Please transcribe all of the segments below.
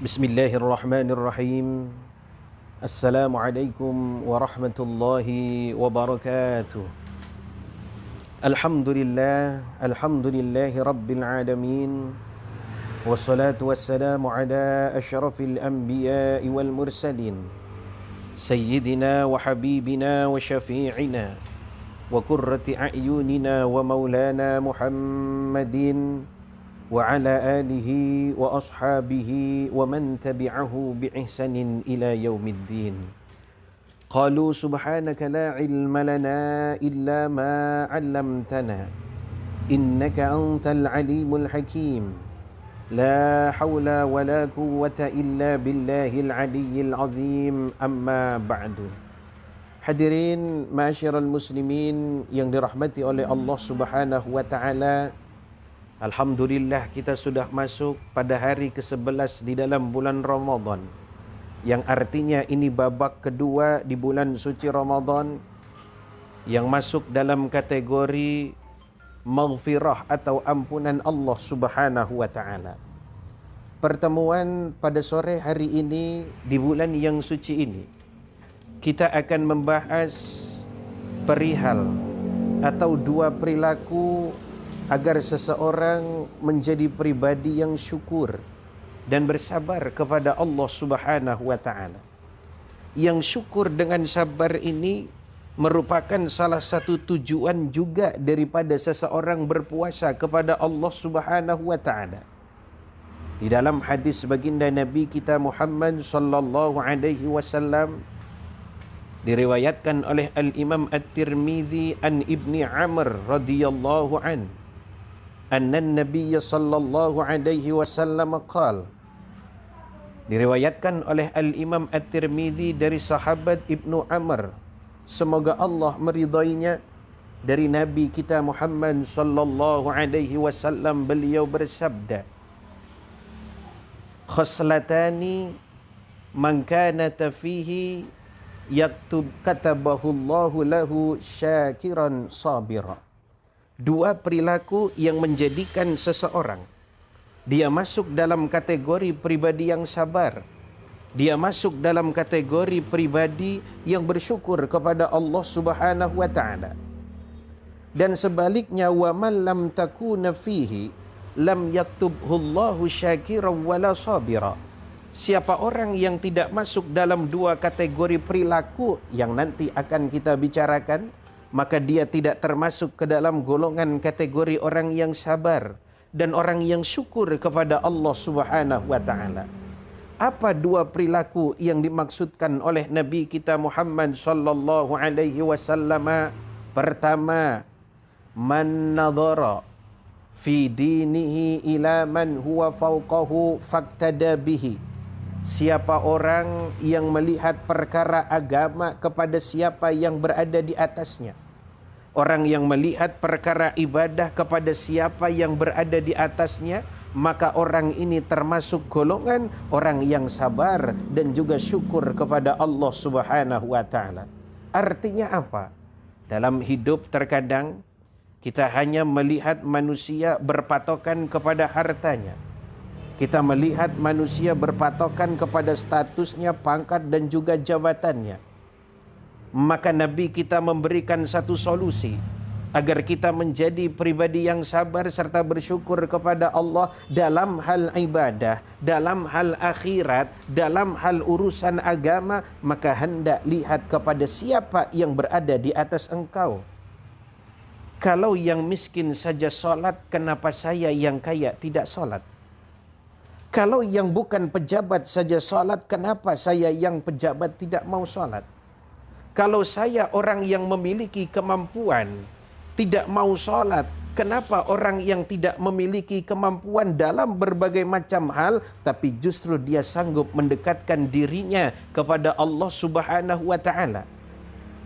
Bismillahirrahmanirrahim. Assalamualaikum warahmatullahi wabarakatuh. Alhamdulillahi rabbil alamin. Wassalatu wassalamu ala asyrafil anbiya'i wal mursalin. Sayyidina wa habibina wa syafi'ina wa qurrati a'yunina wa maulana Muhammadin wa ala alihi wa ashabihi wa man tabi'ahu bi ihsanin ila yaumiddin. Qalu subhanaka la ilma lana illa ma 'allamtana innaka antal alimul hakim. La hawla wa la quwwata illa billahil aliyyil azim. Amma ba'du. Hadirin ma'asyiral muslimin yang dirahmati oleh Allah Subhanahu wa taala, alhamdulillah kita sudah masuk pada hari ke-11 di dalam bulan Ramadan, yang artinya ini babak kedua di bulan suci Ramadan yang masuk dalam kategori maghfirah atau ampunan Allah Subhanahu wa taala. Pertemuan pada sore hari ini di bulan yang suci ini, kita akan membahas perihal atau dua perilaku agar seseorang menjadi pribadi yang syukur dan bersabar kepada Allah Subhanahu wa taala. Yang syukur dengan sabar ini merupakan salah satu tujuan juga daripada seseorang berpuasa kepada Allah Subhanahu wa taala. Di dalam hadis baginda Nabi kita Muhammad sallallahu alaihi wasallam, diriwayatkan oleh Al-Imam At-Tirmidzi an Ibni Amr radhiyallahu an, anna Nabiy sallallahu alaihi wasallam qala, diriwayatkan oleh Al-Imam At-Tirmidzi dari sahabat Ibnu Amr, semoga Allah meridainya, dari Nabi kita Muhammad sallallahu alaihi wasallam, beliau bersabda, khaslatani man kana fihi yaktub katabahu Allahu lahu syakiran sabira. Dua perilaku yang menjadikan seseorang dia masuk dalam kategori pribadi yang sabar, dia masuk dalam kategori pribadi yang bersyukur kepada Allah Subhanahu wa taala. Dan sebaliknya, wa man lam takuna fihi lam yaktubhu Allahu syakiran wala sabira. Siapa orang yang tidak masuk dalam dua kategori perilaku yang nanti akan kita bicarakan, maka dia tidak termasuk ke dalam golongan kategori orang yang sabar dan orang yang syukur kepada Allah Subhanahu wa taala. Apa dua perilaku yang dimaksudkan oleh Nabi kita Muhammad sallallahu alaihi wasallam? Pertama, man nadhara fi dinihi ila man huwa fawqahu faqtada bihi. Siapa orang yang melihat perkara agama kepada siapa yang berada di atasnya. Orang yang melihat perkara ibadah kepada siapa yang berada di atasnya, maka orang ini termasuk golongan orang yang sabar dan juga syukur kepada Allah Subhanahu wa taala. Artinya apa? Dalam hidup terkadang kita hanya melihat manusia berpatokan kepada hartanya. Kita melihat manusia berpatokan kepada statusnya, pangkat dan juga jabatannya. Maka Nabi kita memberikan satu solusi agar kita menjadi pribadi yang sabar serta bersyukur kepada Allah dalam hal ibadah, dalam hal akhirat, dalam hal urusan agama. Maka hendak lihat kepada siapa yang berada di atas engkau. Kalau yang miskin saja solat, kenapa saya yang kaya tidak solat? Kalau yang bukan pejabat saja solat, kenapa saya yang pejabat tidak mau solat? Kalau saya orang yang memiliki kemampuan tidak mau solat, kenapa orang yang tidak memiliki kemampuan dalam berbagai macam hal, tapi justru dia sanggup mendekatkan dirinya kepada Allah Subhanahu wa taala?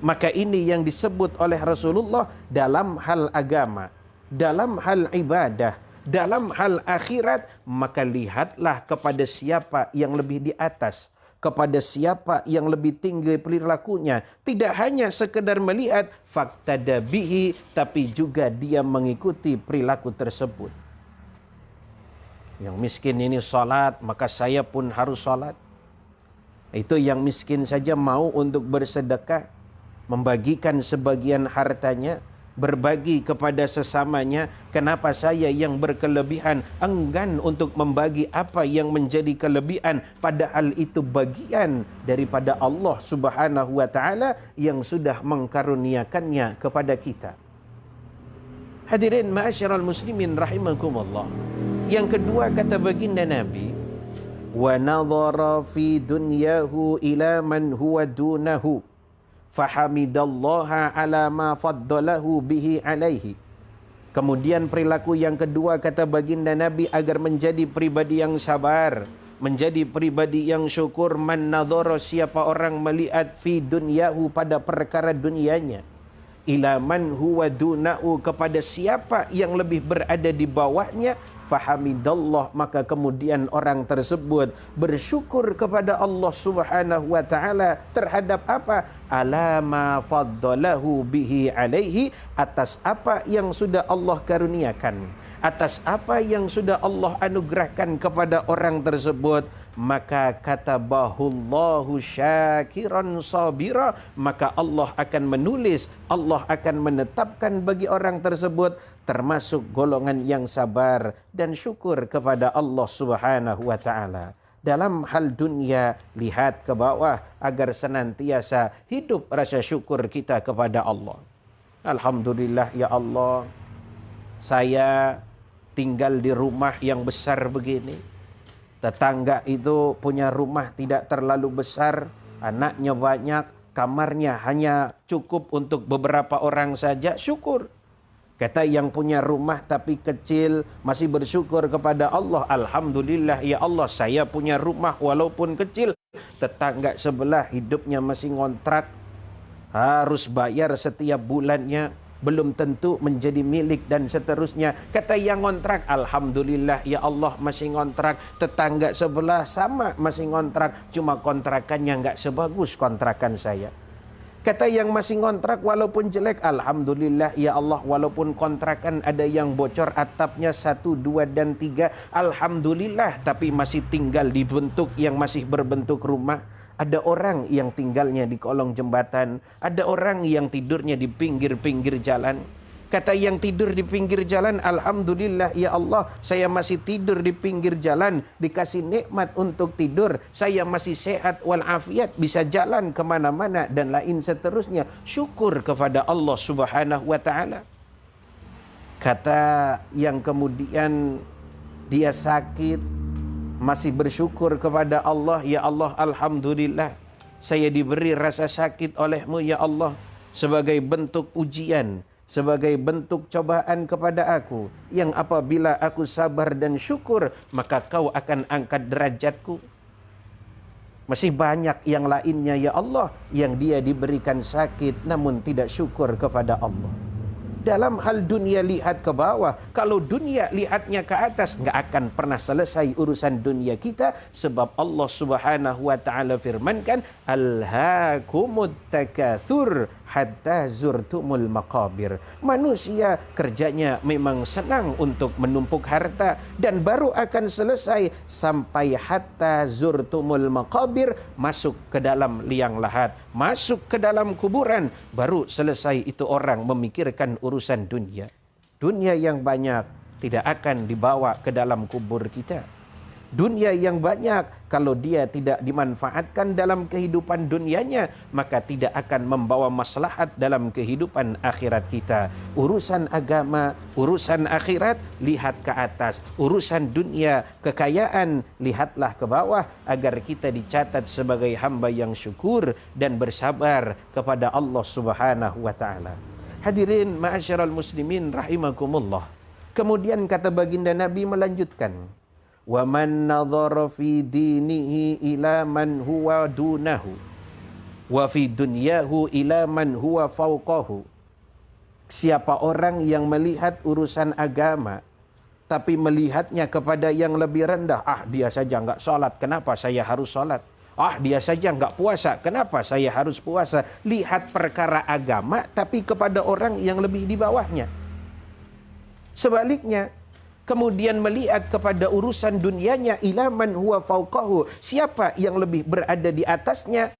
Maka ini yang disebut oleh Rasulullah dalam hal agama, dalam hal ibadah, dalam hal akhirat. Maka lihatlah kepada siapa yang lebih di atas, kepada siapa yang lebih tinggi perilakunya. Tidak hanya sekedar melihat faqtada bihi, tapi juga dia mengikuti perilaku tersebut. Yang miskin ini salat, maka saya pun harus salat. Itu yang miskin saja mau untuk bersedekah, membagikan sebagian hartanya, berbagi kepada sesamanya. Kenapa saya yang berkelebihan enggan untuk membagi apa yang menjadi kelebihan, padahal itu bagian daripada Allah Subhanahu wa taala yang sudah mengkaruniakannya kepada kita. Hadirin ma'asyiral muslimin rahimakumullah. Yang kedua kata baginda Nabi, wa nadhara fi dunyahu ila man huwa dunahu fahamidallaha ala ma faddalahu bihi alaihi. Kemudian perilaku yang kedua kata baginda Nabi agar menjadi pribadi yang sabar, menjadi pribadi yang syukur. Man nadhara, siapa orang melihat fi dunyahu pada perkara dunianya, ila man huwa dunahu, kepada siapa yang lebih berada di bawahnya, fahamidallah, maka kemudian orang tersebut bersyukur kepada Allah Subhanahu wa taala terhadap apa? Alama faddalahu bihi alaihi, atas apa yang sudah Allah karuniakan, atas apa yang sudah Allah anugerahkan kepada orang tersebut. Maka katabahullahu syakiran sabira, maka Allah akan menulis, Allah akan menetapkan bagi orang tersebut termasuk golongan yang sabar dan syukur kepada Allah Subhanahu wa taala. Dalam hal dunia, lihat ke bawah agar senantiasa hidup rasa syukur kita kepada Allah. Alhamdulillah ya Allah, saya tinggal di rumah yang besar begini. Tetangga itu punya rumah tidak terlalu besar, anaknya banyak, kamarnya hanya cukup untuk beberapa orang saja, syukur. Kata yang punya rumah tapi kecil, masih bersyukur kepada Allah. Alhamdulillah ya Allah, saya punya rumah walaupun kecil. Tetangga sebelah hidupnya masih ngontrak, harus bayar setiap bulannya, belum tentu menjadi milik dan seterusnya. Kata yang ngontrak, alhamdulillah ya Allah masih ngontrak. Tetangga sebelah sama masih ngontrak, cuma kontrakannya enggak sebagus kontrakan saya. Kata yang masih ngontrak walaupun jelek, alhamdulillah ya Allah, walaupun kontrakan ada yang bocor atapnya 1, 2 dan 3, alhamdulillah, tapi masih tinggal di bentuk yang masih berbentuk rumah. Ada orang yang tinggalnya di kolong jembatan, ada orang yang tidurnya di pinggir-pinggir jalan. Kata yang tidur di pinggir jalan, alhamdulillah ya Allah, saya masih tidur di pinggir jalan, dikasih nikmat untuk tidur, saya masih sehat walafiat, bisa jalan kemana-mana dan lain seterusnya. Syukur kepada Allah Subhanahu wa taala. Kata yang kemudian dia sakit, masih bersyukur kepada Allah, ya Allah alhamdulillah, saya diberi rasa sakit olehmu ya Allah sebagai bentuk ujian, sebagai bentuk cobaan kepada aku, yang apabila aku sabar dan syukur, maka kau akan angkat derajatku. Masih banyak yang lainnya ya Allah, yang dia diberikan sakit namun tidak syukur kepada Allah. Dalam hal dunia lihat ke bawah, kalau dunia lihatnya ke atas, nggak akan pernah selesai urusan dunia kita. Sebab Allah Subhanahu wa taala firmankan, alhaakumut takatsur hatta zurtumul maqabir. Manusia kerjanya memang senang untuk menumpuk harta, dan baru akan selesai sampai hatta zurtumul maqabir, masuk ke dalam liang lahat, masuk ke dalam kuburan, baru selesai itu orang memikirkan urusan dunia. Dunia yang banyak tidak akan dibawa ke dalam kubur kita. Dunia yang banyak, kalau dia tidak dimanfaatkan dalam kehidupan dunianya, maka tidak akan membawa maslahat dalam kehidupan akhirat kita. Urusan agama, urusan akhirat, lihat ke atas. Urusan dunia, kekayaan, lihatlah ke bawah, agar kita dicatat sebagai hamba yang syukur dan bersabar kepada Allah Subhanahu wa ta'ala. Hadirin ma'asyiral muslimin rahimakumullah. Kemudian kata baginda Nabi melanjutkan, wa man nadhara fi dinihi ila man huwa dunahu wa fi dunyahu ila man huwa fawqahu. Siapa orang yang melihat urusan agama tapi melihatnya kepada yang lebih rendah, dia saja enggak salat, kenapa saya harus salat? Dia saja enggak puasa, kenapa saya harus puasa? Lihat perkara agama tapi kepada orang yang lebih di bawahnya. Sebaliknya, kemudian melihat kepada urusan dunianya, ila man huwa fauqahu, siapa yang lebih berada di atasnya,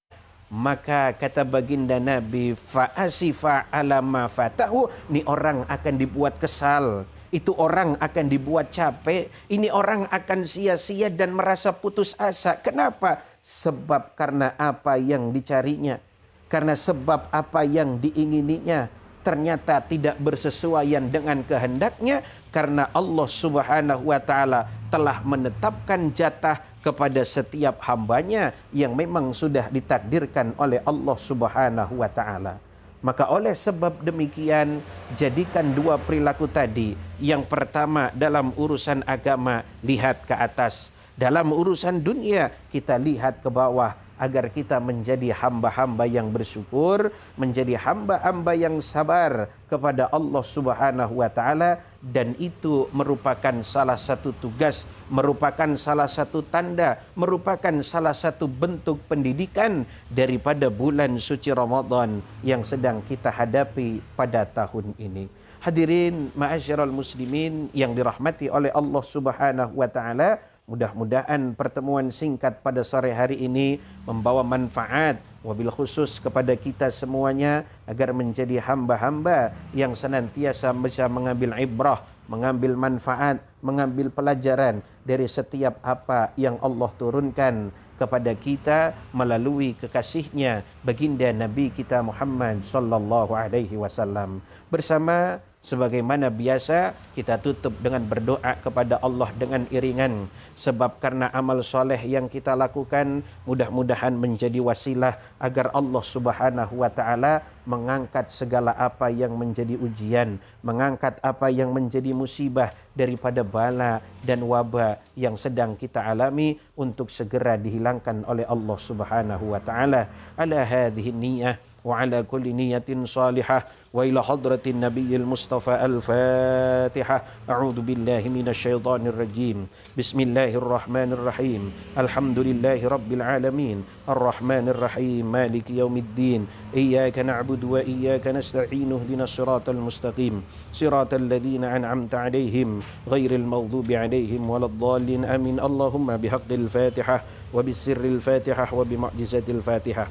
maka kata baginda Nabi, fa asifa ala ma fatahu, ini orang akan dibuat kesal, itu orang akan dibuat capek, ini orang akan sia-sia dan merasa putus asa. Kenapa? Sebab karena apa yang dicarinya, karena sebab apa yang diingininya ternyata tidak bersesuaian dengan kehendaknya, karena Allah Subhanahu wa taala telah menetapkan jatah kepada setiap hambanya yang memang sudah ditakdirkan oleh Allah Subhanahu wa taala. Maka oleh sebab demikian, jadikan dua perilaku tadi. Yang pertama, dalam urusan agama, lihat ke atas. Dalam urusan dunia, kita lihat ke bawah, agar kita menjadi hamba-hamba yang bersyukur, menjadi hamba-hamba yang sabar kepada Allah Subhanahu wa taala, dan itu merupakan salah satu tugas, merupakan salah satu tanda, merupakan salah satu bentuk pendidikan daripada bulan suci Ramadan yang sedang kita hadapi pada tahun ini. Hadirin ma'asyiral muslimin yang dirahmati oleh Allah Subhanahu wa taala, mudah-mudahan pertemuan singkat pada sore hari ini membawa manfaat, wabil khusus kepada kita semuanya, agar menjadi hamba-hamba yang senantiasa bisa mengambil ibrah, mengambil manfaat, mengambil pelajaran dari setiap apa yang Allah turunkan kepada kita melalui kekasihnya baginda Nabi kita Muhammad sallallahu alaihi wasallam. Bersama sebagaimana biasa, kita tutup dengan berdoa kepada Allah dengan iringan. Sebab karena amal soleh yang kita lakukan, mudah-mudahan menjadi wasilah agar Allah Subhanahu wa ta'ala mengangkat segala apa yang menjadi ujian, mengangkat apa yang menjadi musibah daripada bala dan wabah yang sedang kita alami, untuk segera dihilangkan oleh Allah Subhanahu wa ta'ala. Ala hadhihi niyah وعلى كل نية صالحة وإلى حضرة النبي المصطفى الفاتحة. أعوذ بالله من الشيطان الرجيم. بسم الله الرحمن الرحيم. الحمد لله رب العالمين الرحمن الرحيم مالك يوم الدين. إياك نعبد وإياك نستعين اهدنا الصراط المستقيم صراط الذين أنعمت عليهم غير المغضوب عليهم ولا الضالين آمين. اللهم بحق الفاتحة وبسر الفاتحة وبمعجزة الفاتحة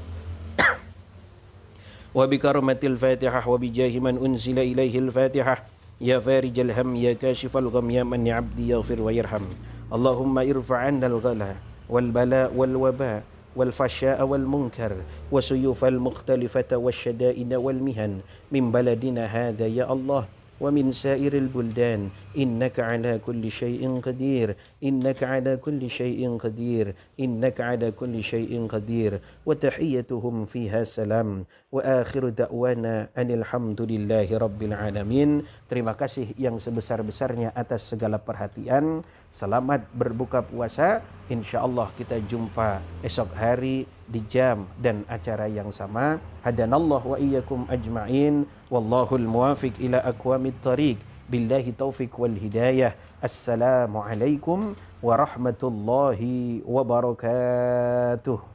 وبكرمة الفاتحة وبجاه من أنزل إليه الفاتحة يا فارج الهم يا كاشف الغم يا من عبدي يغفر ويرحم. اللهم ارفع عنا الغلا والبلاء والوباء والفحشاء والمنكر وسيوف المختلفة والشدائد والمهن من بلدنا هذا يا الله ومن سائر البلدان. إنك على كل شيء قدير إنك على كل شيء قدير إنك على كل شيء قدير. وتحيتهم فيها سلام وآخر دعوانا أن الحمد لله رب العالمين. Terima kasih yang sebesar-besarnya atas segala perhatian. Selamat berbuka puasa. InsyaAllah kita jumpa esok hari di jam dan acara yang sama. Hadanallah wa iyyakum ajma'in. Wallahul muwafiq ila aqwamit thariq. Billahi taufiq wal hidayah. Assalamualaikum warahmatullahi wabarakatuh.